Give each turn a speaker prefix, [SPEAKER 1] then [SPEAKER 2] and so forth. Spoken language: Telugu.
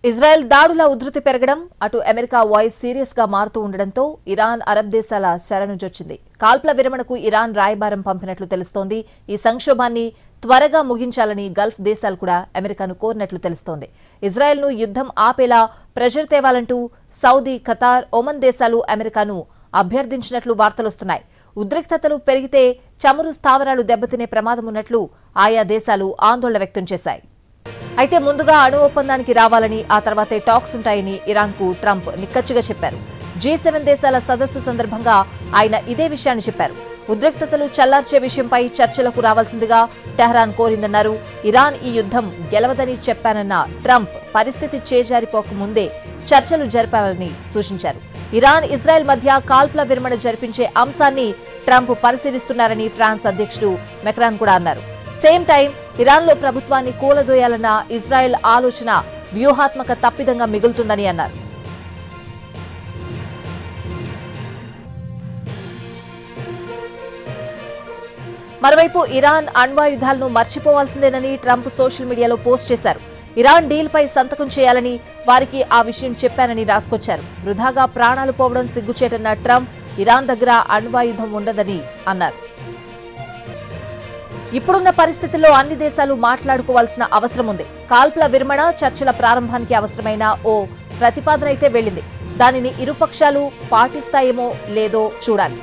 [SPEAKER 1] ఇజ్రాయెల్ దాడుల ఉధృతి పెరగడం, అటు అమెరికా వాయిస్ సీరియస్ గా మారుతూ ఉండడంతో ఇరాన్ అరబ్ దేశాల శరణుజొచ్చింది. కాల్పుల విరమణకు ఇరాన్ రాయబారం పంపినట్లు తెలుస్తోంది. ఈ సంక్షోభాన్ని త్వరగా ముగించాలని గల్ఫ్ దేశాలు కూడా అమెరికాను కోరినట్లు తెలుస్తోంది. ఇజ్రాయెల్ను యుద్ధం ఆపేలా ప్రెషర్ తేవాలంటూ సౌదీ, ఖతార్, ఒమన్ దేశాలు అమెరికాను అభ్యర్థించినట్లు వార్తలొస్తున్నాయి. ఉద్రిక్తతలు పెరిగితే చమురు స్థావరాలు దెబ్బతినే ప్రమాదం ఉన్నట్లు ఆయా దేశాలు ఆందోళన వ్యక్తం చేశాయి. అయితే ముందుగా అణు ఒప్పందానికి రావాలని, ఆ తర్వాతే టాక్స్ ఉంటాయని ఇరాన్కు ట్రంప్ నిక్కచ్చిగా చెప్పారు. G7 దేశాల సదస్సు సందర్భంగా ఆయన ఇదే విషయాన్ని చెప్పారు. ఉద్రిక్తతలు చల్లార్చే విషయంపై చర్చలకు రావాల్సిందిగా టెహ్రాన్ కోరిందన్నారు. ఇరాన్ ఈ యుద్ధం గెలవదని చెప్పానన్న ట్రంప్ పరిస్థితి చేజారిపోక ముందే చర్చలు జరిపాలని సూచించారు. ఇరాన్, ఇజ్రాయెల్ మధ్య కాల్పుల విరమణ జరిపించే అంశాన్ని ట్రంప్ పరిశీలిస్తున్నారని ఫ్రాన్స్ అధ్యక్షుడు మెక్రాన్ కూడా అన్నారు. సేమ్ టైం ఇరాన్లో ప్రభుత్వాన్ని కూలదోయాలన్న ఇజ్రాయెల్ ఆలోచన వ్యూహాత్మక తప్పిదంగా మిగులుతుందని అన్నారు. మరోవైపు ఇరాన్ అణ్వాయుధాలను మర్చిపోవాల్సిందేనని ట్రంప్ సోషల్ మీడియాలో పోస్ట్ చేశారు. ఇరాన్ డీల్పై సంతకం చేయాలని వారికి ఆ విషయం చెప్పానని రాసుకొచ్చారు. వృధాగా ప్రాణాలు పోవడం సిగ్గుచేటన్న ట్రంప్ ఇరాన్ దగ్గర అణ్వాయుధం ఉండదని అన్నారు. ఇప్పుడున్న పరిస్థితుల్లో అన్ని దేశాలు మాట్లాడుకోవాల్సిన అవసరం ఉంది. కాల్పుల విరమణ చర్చల ప్రారంభానికి అవసరమైన ఓ ప్రతిపాదన అయితే వెళ్లింది. దానిని ఇరుపక్షాలు పాటిస్తాయేమో లేదో చూడాలి.